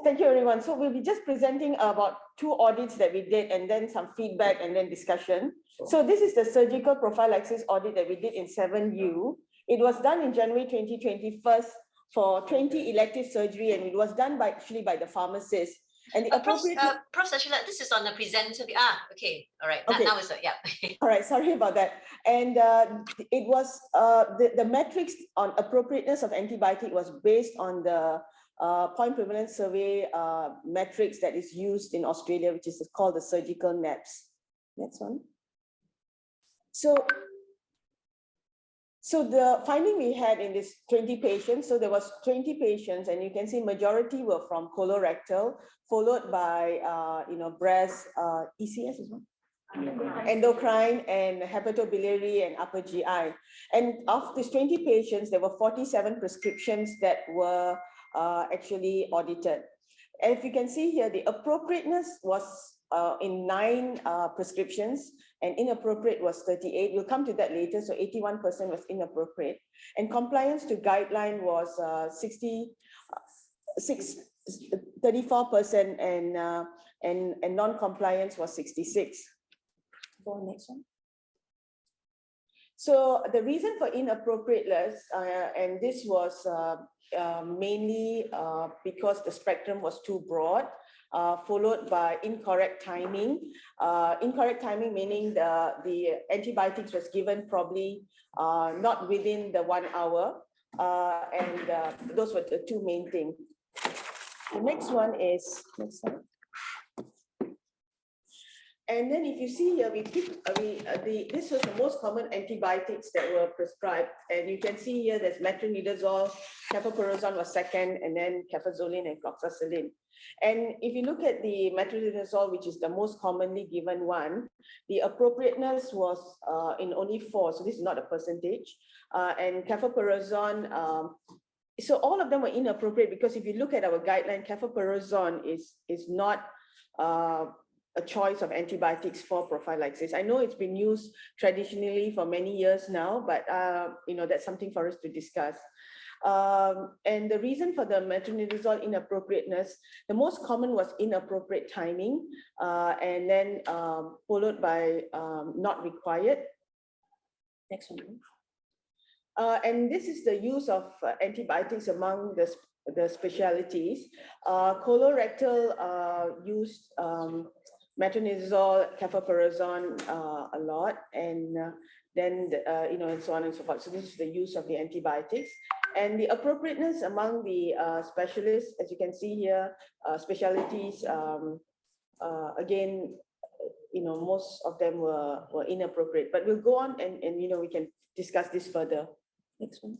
Thank you everyone. So we'll be just presenting about 2 audits that we did and then some feedback and then discussion. So this is the surgical prophylaxis audit that we did in 7U. It was done in January 2021 for 20 elective surgery, and it was done actually by the pharmacist. And the appropriate... Prof. Sasheela, this is on the presenter. Okay, all right. Okay. Now it's yeah. All right, sorry about that. And it was the metrics on appropriateness of antibiotic was based on the point prevalence survey metrics that is used in Australia, which is called the surgical NAPS. Next one. So the finding we had in this 20 patients, so there was 20 patients, and you can see majority were from colorectal, followed by breast, ECS as well, endocrine and hepatobiliary and upper GI. And of these 20 patients, there were 47 prescriptions that were actually audited. And if you can see here, the appropriateness was in 9 prescriptions, and inappropriate was 38. We'll come to that later. So 81% was inappropriate, and compliance to guideline was 34%, and non-compliance was 66%. Go on, next one. So the reason for inappropriateness, and this was mainly because the spectrum was too broad, followed by incorrect timing. Incorrect timing meaning the antibiotics was given probably not within the 1 hour, and those were the 2 main things. The next one is, next slide. And then if you see here, we picked, this was the most common antibiotics that were prescribed. And you can see here, there's metronidazole, cefepozan was second, and then cefazolin and cloxacillin. And if you look at the metronidazole, which is the most commonly given one, the appropriateness was in only 4, so this is not a percentage. And cefepozan, so all of them were inappropriate, because if you look at our guideline, cefepozan is not a choice of antibiotics for prophylaxis. I know it's been used traditionally for many years now, but that's something for us to discuss. And the reason for the metronidazole inappropriateness, the most common was inappropriate timing, and then followed by not required. Next one. And this is the use of antibiotics among the specialties. Colorectal used metronidazole, cefepozan a lot, and then and so on and so forth. So this is the use of the antibiotics. And the appropriateness among the specialists, as you can see here, specialties, again, most of them were inappropriate. But we'll go on and we can discuss this further. Next one.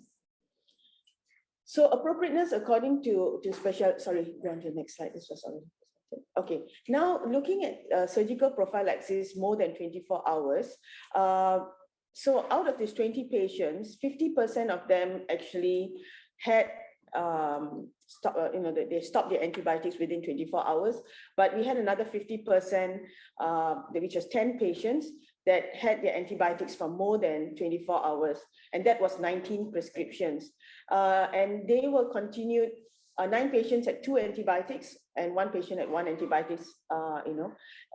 So appropriateness according to special, sorry, go on to the next slide. This was already presented. Okay, now looking at surgical prophylaxis more than 24 hours. So out of these 20 patients, 50% of them actually had they stopped their antibiotics within 24 hours, but we had another 50%, which was 10 patients that had their antibiotics for more than 24 hours, and that was 19 prescriptions. And they were continued, 9 patients had 2 antibiotics and 1 patient had 1 antibiotics,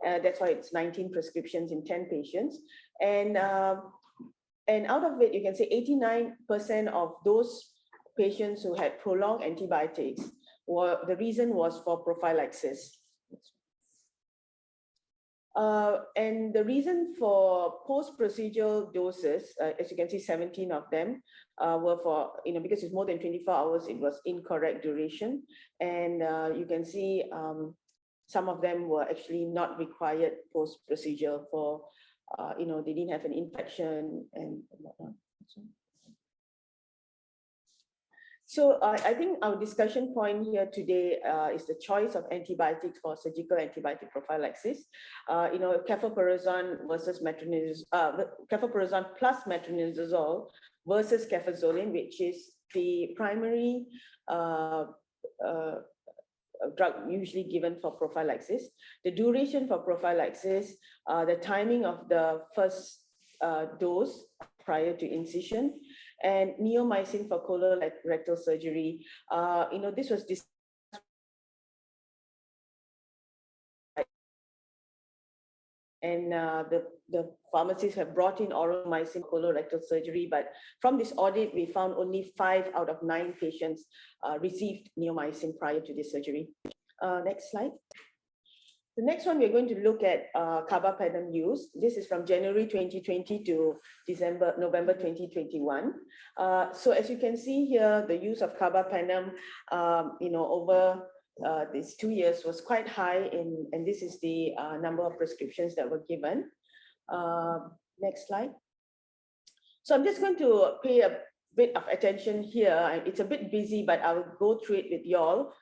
that's why it's 19 prescriptions in 10 patients. And out of it, you can say 89% of those patients who had prolonged antibiotics, the reason was for prophylaxis. And the reason for post-procedural doses, as you can see, 17 of them were for, because it's more than 24 hours, it was incorrect duration. And you can see some of them were actually not required post-procedural for, they didn't have an infection and whatnot. So I think our discussion point here today is the choice of antibiotics for surgical antibiotic prophylaxis. Cefepozan versus cefepozan plus metronidazole versus cefazolin, which is the primary drug usually given for prophylaxis. The duration for prophylaxis, the timing of the first dose prior to incision, and neomycin for colorectal surgery. This was discussed. And the pharmacists have brought in oral mycin colorectal surgery, but from this audit, we found only 5 out of 9 patients received neomycin prior to this surgery. Next slide. The next one, we're going to look at carbapenem use. This is from January 2020 to November 2021. So as you can see here, the use of carbapenem, over these 2 years was quite high, and this is the number of prescriptions that were given. Next slide. So I'm just going to pay a bit of attention here. It's a bit busy, but I will go through it with y'all.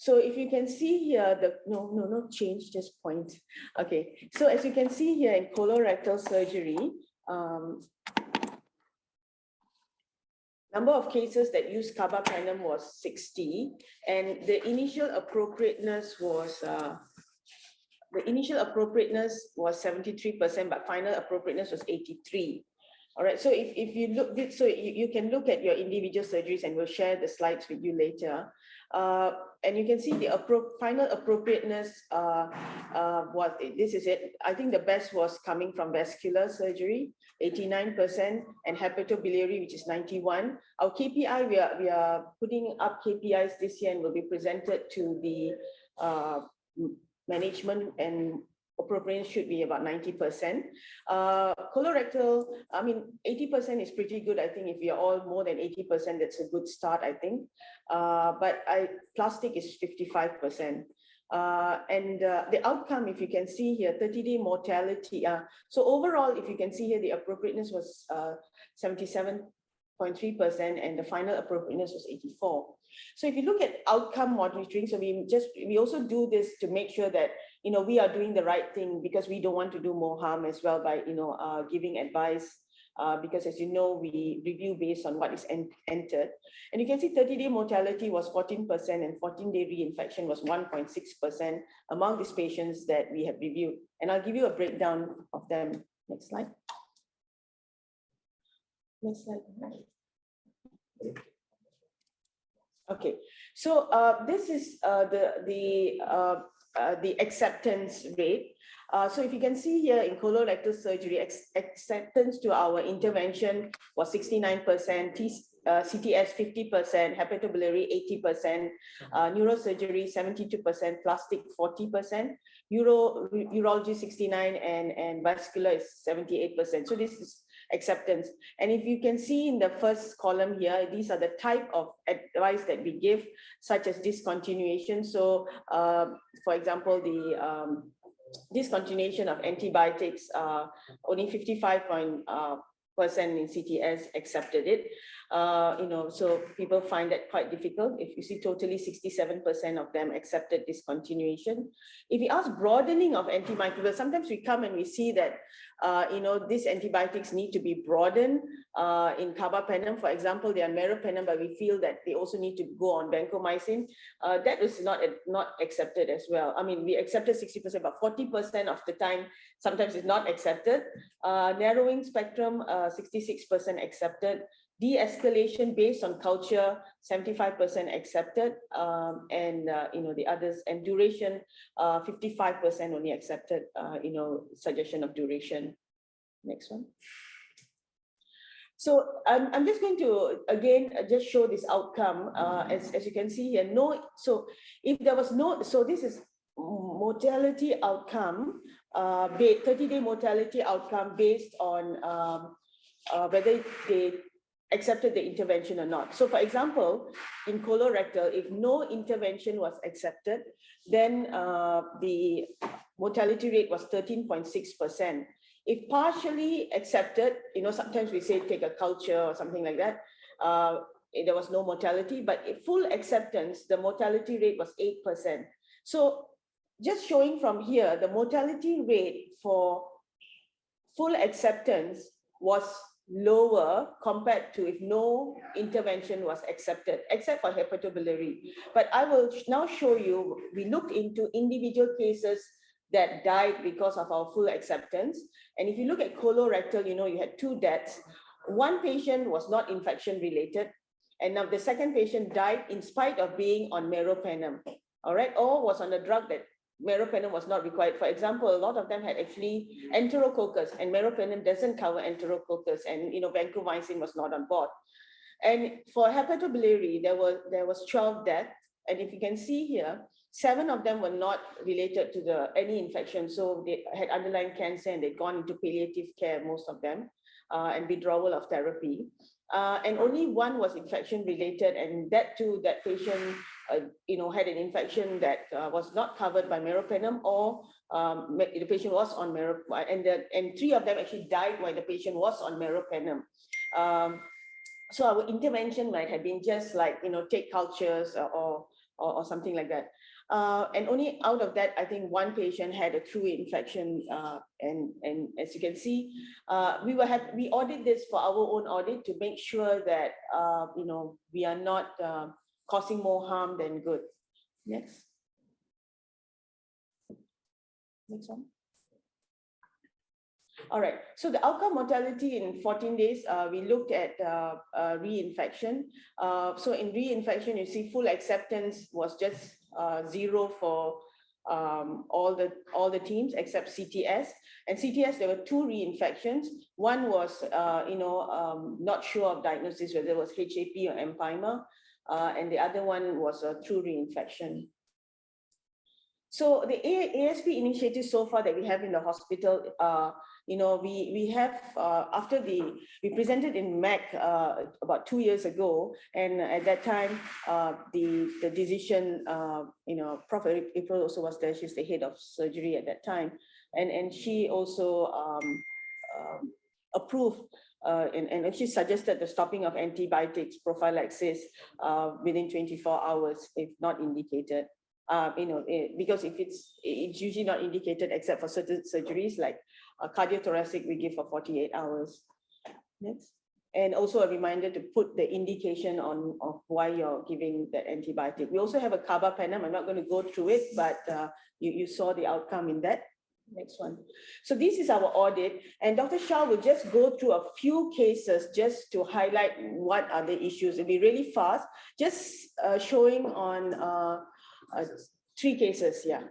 So if you can see here, no change, just point. Okay, so as you can see here in colorectal surgery, number of cases that used carbapenem was 60, and the initial appropriateness was 73%, but final appropriateness was 83. All right, so if you look, so you can look at your individual surgeries, and we'll share the slides with you later. And you can see the final appropriateness this is it. I think the best was coming from vascular surgery, 89%, and hepatobiliary, which is 91. Our KPI, we are putting up KPIs this year and will be presented to the management, and appropriateness should be about 90%. Colorectal, 80% is pretty good. I think if we are all more than 80%, that's a good start, I think. But plastic is 55%. And the outcome, if you can see here, 30-day mortality. So overall, if you can see here, the appropriateness was 77.3%, and the final appropriateness was 84. So if you look at outcome monitoring, so we also do this to make sure that we are doing the right thing, because we don't want to do more harm as well by giving advice, because as you know, we review based on what is entered. And you can see 30-day mortality was 14%, and 14-day reinfection was 1.6% among these patients that we have reviewed. And I'll give you a breakdown of them. Next slide. Next slide. Okay, so this is the acceptance rate. So if you can see here in colorectal surgery, acceptance to our intervention was 69%, CTS 50%, hepatobiliary 80%, neurosurgery 72%, plastic 40%, urology 69%, and vascular is 78%. So this is acceptance. And if you can see in the first column here, these are the type of advice that we give, such as discontinuation. So for example, the discontinuation of antibiotics, only 55% in CTS accepted it. So people find that quite difficult. If you see, totally 67% of them accepted discontinuation. If you ask broadening of antimicrobial, sometimes we come and we see that these antibiotics need to be broadened. In carbapenem, for example, they are meropenem, but we feel that they also need to go on vancomycin. That is not accepted as well. I mean, we accepted 60%, but 40% of the time, sometimes it's not accepted. Narrowing spectrum, 66% accepted. De-escalation based on culture, 75% accepted, and the others, and duration, 55% only accepted, suggestion of duration. Next one. So I'm just going to again just show this outcome, as you can see here. So if there was so this is mortality outcome, 30-day mortality outcome based on whether they accepted the intervention or not. So for example, in colorectal, if no intervention was accepted, then the mortality rate was 13.6%. If partially accepted, sometimes we say take a culture or something like that, there was no mortality, but if full acceptance, the mortality rate was 8%. So just showing from here, the mortality rate for full acceptance was lower compared to if no intervention was accepted, except for hepatobiliary. But I will now show you, we looked into individual cases that died because of our full acceptance. And if you look at colorectal, you had 2 deaths. one patient was not infection related, and now the second patient died in spite of being on meropenem, all right, or was on a drug that meropenem was not required. For example, a lot of them had actually enterococcus, and meropenem doesn't cover enterococcus, and vancomycin was not on board. And for hepatobiliary, there was 12 deaths, and if you can see here, 7 of them were not related to any infection, so they had underlying cancer and they'd gone into palliative care, most of them, and withdrawal of therapy. And only 1 was infection related, and that too, that patient, had an infection that was not covered by meropenem, or the patient was on meropenem, and 3 of them actually died while the patient was on meropenem. So our intervention might have been just like, take cultures or something like that. And only out of that, I think 1 patient had a true infection. And as you can see, we audit this for our own audit to make sure that, we are not causing more harm than good. Next. Next one. All right, so the outcome mortality in 14 days, we looked at reinfection. So in reinfection, you see full acceptance was just 0 for all the teams except CTS. And CTS, there were 2 reinfections. One was, not sure of diagnosis, whether it was HAP or empyema, and the other one was a true reinfection. So the ASP initiative so far that we have in the hospital, we have, after we presented in MEC about 2 years ago, and at that time, the decision, Prof. April also was there, she's the head of surgery at that time, and she also approved and she suggested the stopping of antibiotics prophylaxis within 24 hours if not indicated. Because if it's usually not indicated except for certain surgeries like cardiothoracic, we give for 48 hours. Next. And also a reminder to put the indication of why you're giving that antibiotic. We also have a carbapenem. I'm not going to go through it, but you saw the outcome in that. Next one. So this is our audit, and Dr. Shah will just go through a few cases just to highlight what are the issues. It'll be really fast, just showing on 3 cases, yeah.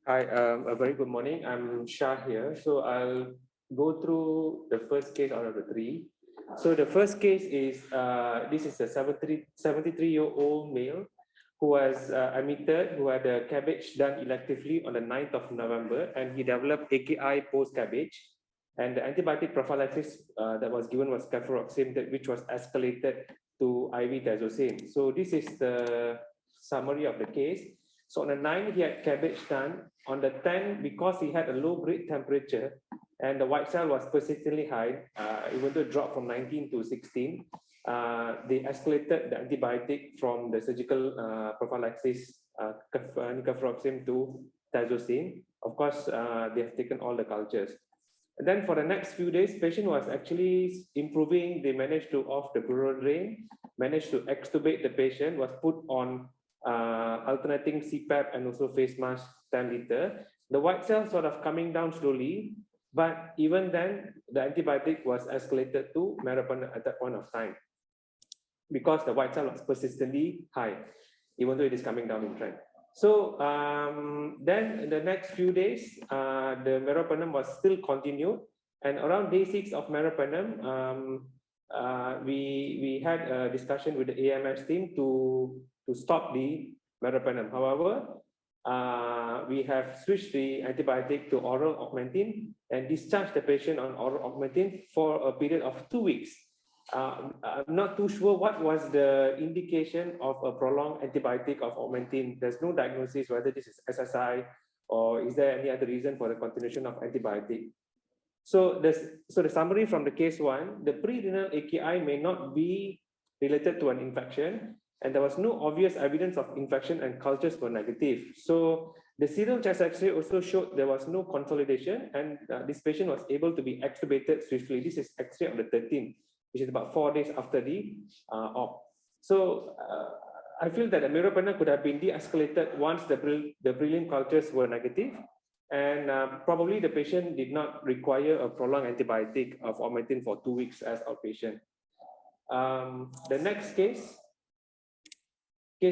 Hi, a very good morning. I'm Shah here. So I'll go through the first case out of the 3. So the first case is, this is a 73-year-old male who was admitted, who had a cabbage done electively on the 9th of November, and he developed AKI post-cabbage. And the antibiotic prophylaxis that was given was cefuroxime, which was escalated to IV tazocine. So this is the summary of the case. So on the 9th, he had cabbage done. On the 10th, because he had a low-grade temperature and the white cell was persistently high, even though it dropped from 19 to 16, they escalated the antibiotic from the surgical prophylaxis cefuroxime to tazocine. Of course, they have taken all the cultures. And then for the next few days, patient was actually improving. They managed to off the pleural drain, managed to extubate the patient, was put on alternating CPAP and also face mask 10 liter. The white cells sort of coming down slowly, but even then the antibiotic was escalated to meropenem at that point of time because the white cell was persistently high, even though it is coming down in trend. So then in the next few days, the meropenem was still continued, and around day 6 of meropenem, we had a discussion with the AMS team to stop the meropenem. However, we have switched the antibiotic to oral augmentin and discharged the patient on oral augmentin for a period of 2 weeks. I'm not too sure what was the indication of a prolonged antibiotic of augmentin. There's no diagnosis whether this is SSI or is there any other reason for the continuation of antibiotic. So the summary from the case 1, the pre-renal AKI may not be related to an infection, and there was no obvious evidence of infection and cultures were negative. So the serial chest X-ray also showed there was no consolidation, and this patient was able to be extubated swiftly. This is X-ray on the 13th, which is about 4 days after the op. So I feel that the meropenem could have been de-escalated once the prelim cultures were negative, and probably the patient did not require a prolonged antibiotic of augmentin for 2 weeks as outpatient. The next case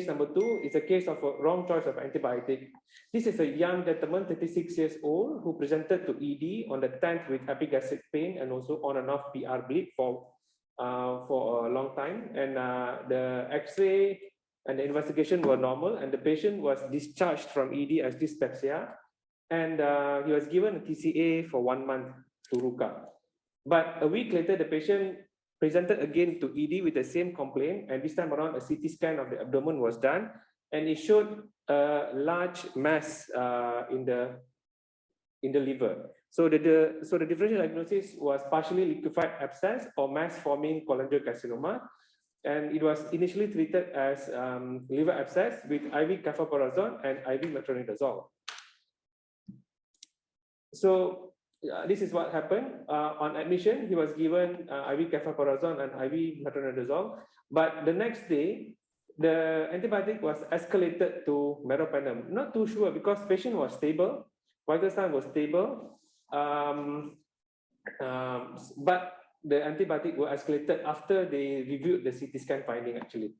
number 2, is a case of a wrong choice of antibiotic. This is a young gentleman, 36 years old, who presented to ED on the 10th with epigastric pain and also on and off PR bleed for a long time. And the X-ray and the investigation were normal, and the patient was discharged from ED as dyspepsia, and he was given a TCA for 1 month to Ruka. But a week later, the patient presented again to ED with the same complaint, and this time around a CT scan of the abdomen was done, and it showed a large mass in the liver. So the differential diagnosis was partially liquefied abscess or mass forming cholangiocarcinoma, and it was initially treated as liver abscess with IV cefpoarazone and IV metronidazole. So this is what happened. On admission, he was given IV cefpoarazone and IV metronidazole, but the next day, the antibiotic was escalated to meropenem. Not too sure because patient was stable, vital sign was stable, but the antibiotic were escalated after they reviewed the CT scan finding actually.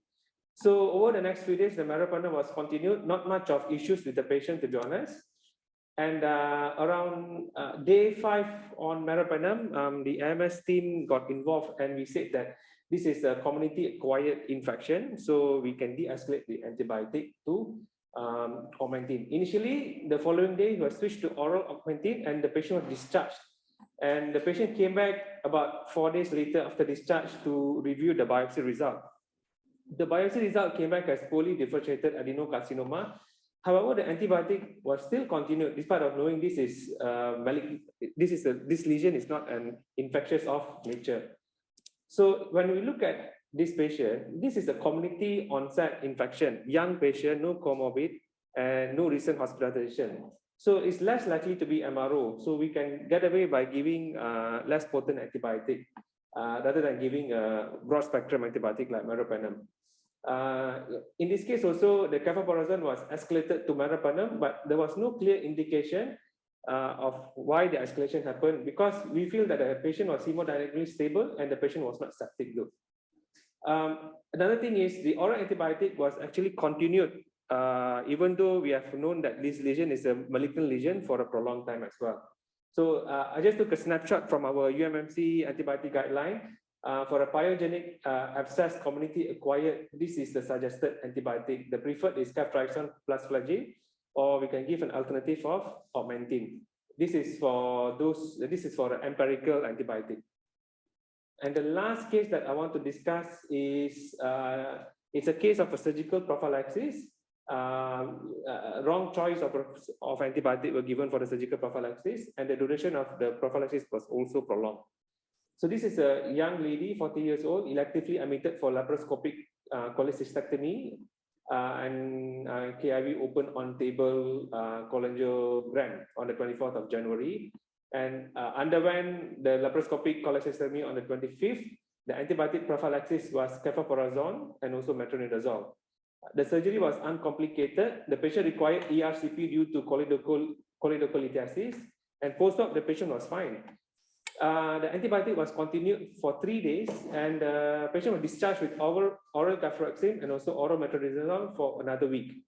So over the next few days, the meropenem was continued, not much of issues with the patient to be honest. And around day 5 on meropenem, the MS team got involved, and we said that this is a community-acquired infection, so we can de-escalate the antibiotic to augmentin. Initially, the following day, he was switched to oral augmentin, and the patient was discharged. And the patient came back about 4 days later after discharge to review the biopsy result. The biopsy result came back as polydifferentiated adenocarcinoma. However, the antibiotic was still continued despite of knowing this lesion is not an infectious of nature. So when we look at this patient, this is a community onset infection, young patient, no comorbid, and no recent hospitalization. So it's less likely to be MRO. So we can get away by giving less potent antibiotic rather than giving a broad spectrum antibiotic like meropenem. In this case also, the cefpoarazone was escalated to meropenem, but there was no clear indication of why the escalation happened, because we feel that the patient was hemodynamically stable and the patient was not septic though. Another thing is the oral antibiotic was actually continued, even though we have known that this lesion is a malignant lesion for a prolonged time as well. So I just took a snapshot from our UMMC antibiotic guideline. For a pyogenic abscess community acquired, this is the suggested antibiotic. The preferred is ceftriaxone plus flagyl, or we can give an alternative of augmentin. This is for an empirical antibiotic. And the last case that I want to discuss is it's a case of a surgical prophylaxis. Wrong choice of antibiotic were given for the surgical prophylaxis, and the duration of the prophylaxis was also prolonged. So this is a young lady, 40 years old, electively admitted for laparoscopic cholecystectomy and KIV open on table cholangiogram on the 24th of January, and underwent the laparoscopic cholecystectomy on the 25th. The antibiotic prophylaxis was cefpoarazone and also metronidazole. The surgery was uncomplicated. The patient required ERCP due to choledocholithiasis, and post-op the patient was fine. The antibiotic was continued for 3 days, and the patient was discharged with oral ceftriaxone and also oral metronidazole for another week.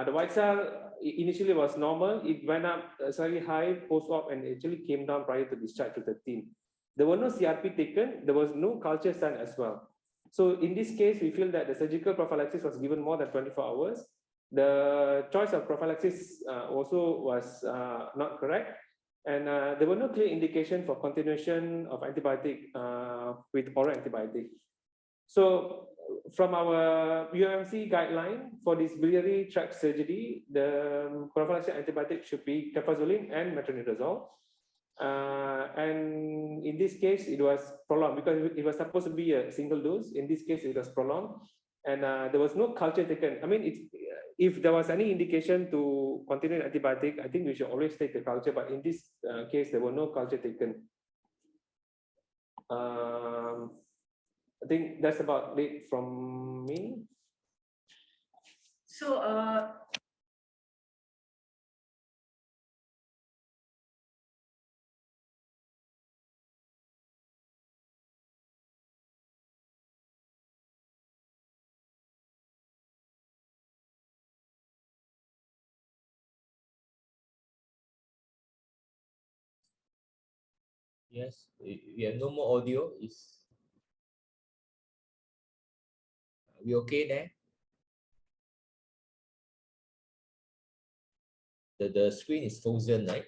The white cell initially was normal. It went up slightly high post-op and actually came down prior to discharge to 13. There were no CRP taken. There was no culture sent as well. So in this case, we feel that the surgical prophylaxis was given more than 24 hours. The choice of prophylaxis also was not correct. And there were no clear indication for continuation of antibiotic with oral antibiotic. So from our UMC guideline for this biliary tract surgery, the prophylaxis antibiotic should be cefazolin and metronidazole. And in this case, it was prolonged because it was supposed to be a single dose. In this case, it was prolonged, and there was no culture taken. I mean, if there was any indication to continue antibiotic, I think we should always take the culture. But in this case, there were no culture taken. I think that's about it from me. So, Yes, we have no more audio. Is we okay there? The screen is frozen, right?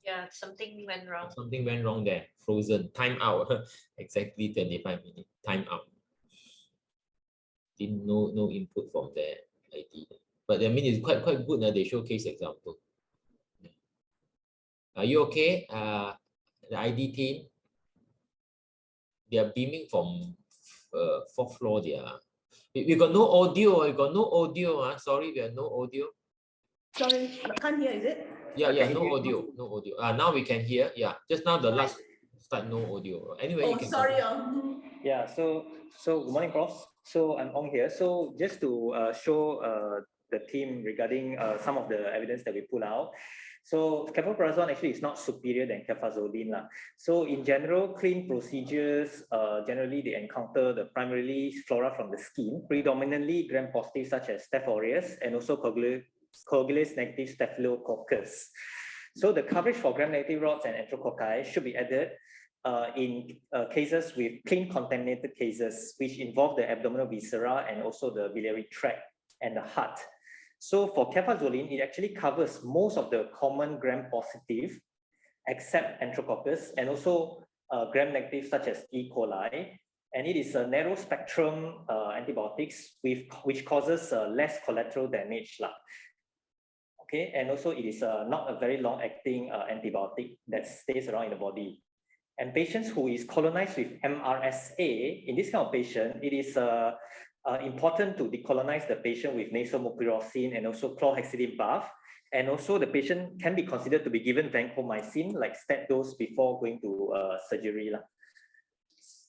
Yeah, something went wrong. Something went wrong there. Frozen. Time out. Exactly 25 minutes. Time out. Didn't no input from the ID. But I mean it's quite good that they showcase example. Are you okay? The ID team. They are beaming from fourth floor there. We got no audio. We got no audio. Sorry, we have no audio. sorry, can't hear, is it? Yeah, no audio. No audio. Now we can hear. Yeah, just now the last start no audio. Anyway, Oh, you can sorry. Yeah, so good morning, Prof. So I'm Ong here. So just to show the team regarding some of the evidence that we pull out. So cefoperazone actually is not superior than cefazolin lah. So in general, clean procedures, generally they encounter the primarily flora from the skin, predominantly gram-positive such as Staph aureus and also coagulase negative Staphylococcus. So the coverage for gram-negative rods and enterococci should be added in cases with clean contaminated cases, which involve the abdominal viscera and also the biliary tract and the heart. So for cefazolin, it actually covers most of the common gram-positive, except enterococcus, and also gram-negative such as E. coli. And it is a narrow-spectrum antibiotics which causes less collateral damage. Okay, and also it is not a very long-acting antibiotic that stays around in the body. And patients who is colonized with MRSA, in this kind of patient, it is important to decolonize the patient with nasal mupirocin and also chlorhexidine bath. And also the patient can be considered to be given vancomycin, like stat dose before going to surgery.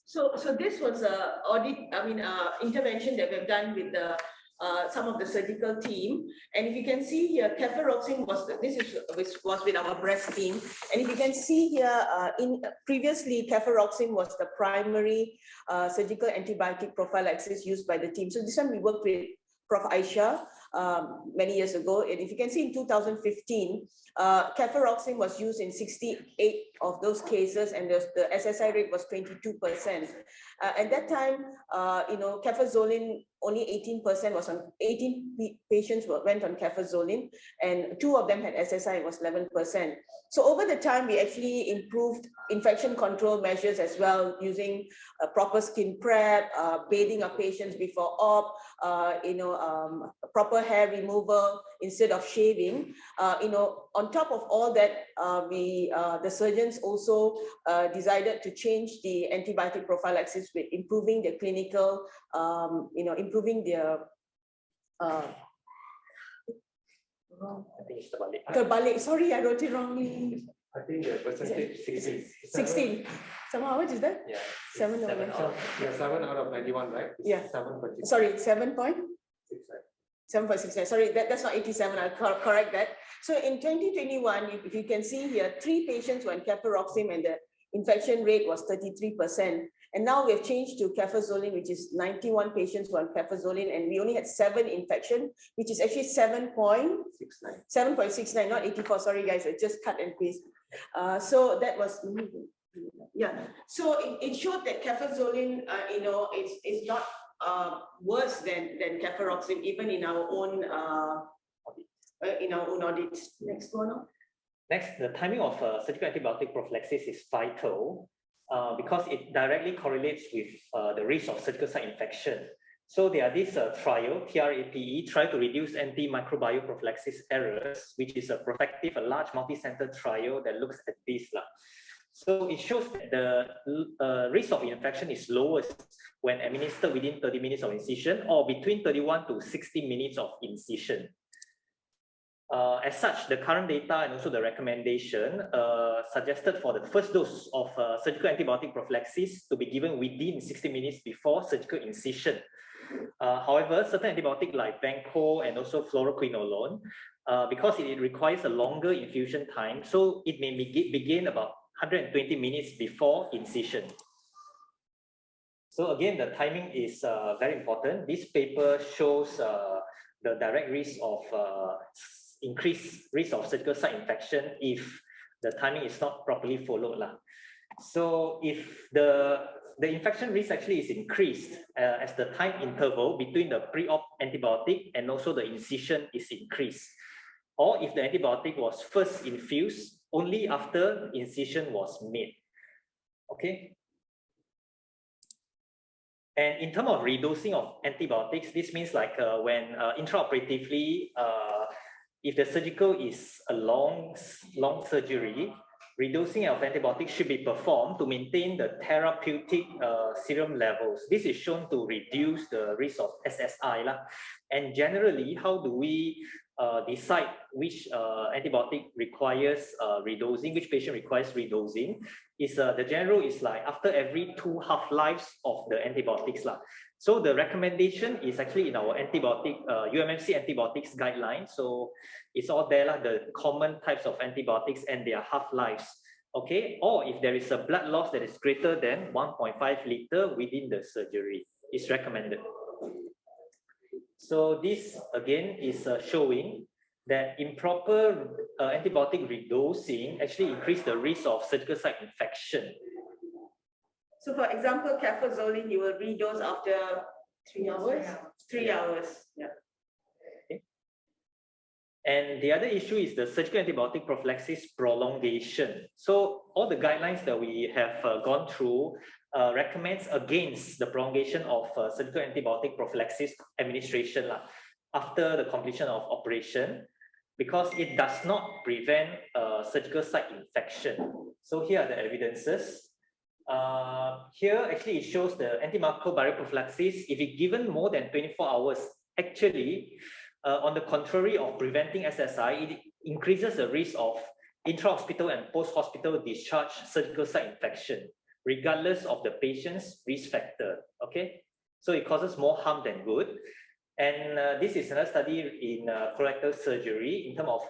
So this was a intervention that we've done with the some of the surgical team, and if you can see here, cefuroxime was with our breast team, and if you can see here, previously cefuroxime was the primary surgical antibiotic prophylaxis used by the team. So this one we worked with Prof. Aisha many years ago, and if you can see in 2015, cefuroxime was used in 68 of those cases, and the SSI rate was 22%. At that time, cefazolin, only 18% was on, 18 patients went on cefazolin, and 2 of them had SSI, was 11%. So over the time, we actually improved infection control measures as well, using proper skin prep, bathing our patients before op, proper hair removal instead of shaving. On top of all that, the surgeons also decided to change the antibiotic prophylaxis with improving the clinical, improving their terbalik. Sorry, I wrote it wrongly. I think the percentage 16. Somehow, what is that? Yeah. 7 7 out of 91, right? Yeah. 7.6. Sorry, 7.6. 7.69. Sorry, that's not 87. I'll correct that. So in 2021, if you can see here, 3 patients were on cefuroxime and the infection rate was 33%. And now we have changed to cefazolin, which is 91 patients were on cefazolin, and we only had 7 infection, which is actually 7.69, not 84. Sorry, guys, I just cut and paste. So that was, yeah. So it showed that cefazolin, is not worse than cefuroxime, even in our own audits. Next one. Next, the timing of surgical antibiotic prophylaxis is vital because it directly correlates with the risk of surgical site infection. So there are this trial, TRAPE, try to reduce antimicrobial prophylaxis errors, which is a prospective, a large multi-center trial that looks at this. So it shows that the risk of infection is lowest when administered within 30 minutes of incision or between 31 to 60 minutes of incision. As such, the current data and also the recommendation suggested for the first dose of surgical antibiotic prophylaxis to be given within 60 minutes before surgical incision. However, certain antibiotics like Vanco and also fluoroquinolone, because it requires a longer infusion time, so it may begin about 120 minutes before incision. So again, the timing is very important. This paper shows the direct risk of increased risk of surgical site infection if the timing is not properly followed. So if the infection risk actually is increased as the time interval between the pre-op antibiotic and also the incision is increased, or if the antibiotic was first infused only after incision was made. Okay. And in terms of redosing of antibiotics, this means like when intraoperatively, if the surgical is a long surgery, redosing of antibiotics should be performed to maintain the therapeutic serum levels. This is shown to reduce the risk of SSI. And generally, how do we decide which antibiotic requires redosing, which patient requires redosing? Is the general is like after every 2 half-lives of the antibiotics. So the recommendation is actually in our antibiotic, UMMC antibiotics guidelines. So it's all there, the common types of antibiotics and their half-lives. Okay, or if there is a blood loss that is greater than 1.5 liter within the surgery, it's recommended. So this again is showing that improper antibiotic redosing actually increase the risk of surgical site infection. So for example, cefazolin, you will redose after 3 hours? 3 hours, yeah. Okay. And the other issue is the surgical antibiotic prophylaxis prolongation. So all the guidelines that we have gone through recommends against the prolongation of surgical antibiotic prophylaxis administration after the completion of operation, because it does not prevent surgical site infection. So here are the evidences. Here actually it shows the antimicrobial prophylaxis, if it given more than 24 hours, actually, on the contrary of preventing SSI, it increases the risk of intra-hospital and post-hospital discharge surgical site infection, regardless of the patient's risk factor. Okay, so it causes more harm than good. And this is another study in colorectal surgery in terms of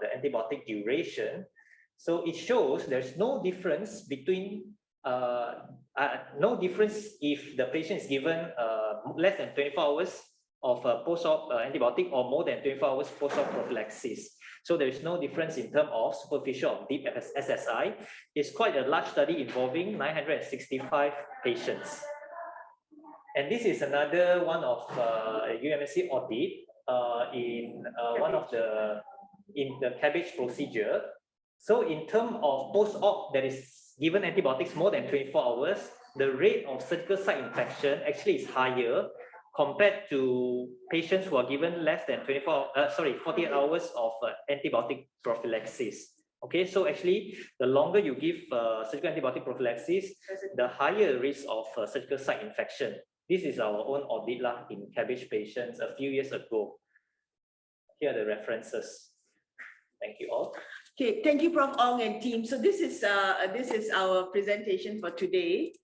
the antibiotic duration. So it shows there's no difference between no difference if the patient is given less than 24 hours of post-op antibiotic or more than 24 hours post-op prophylaxis. So there is no difference in terms of superficial or deep SSI. It's quite a large study involving 965 patients. And this is another one of UMSC audit in one of the cabbage procedure. So in terms of post-op that is given antibiotics more than 24 hours, the rate of surgical site infection actually is higher compared to patients who are given less than 48 hours of antibiotic prophylaxis. Okay, so actually, the longer you give surgical antibiotic prophylaxis, the higher risk of surgical site infection. This is our own audit in cabbage patients a few years ago. Here are the references. Thank you all. Okay, thank you, Prof. Ong and team. So this is our presentation for today.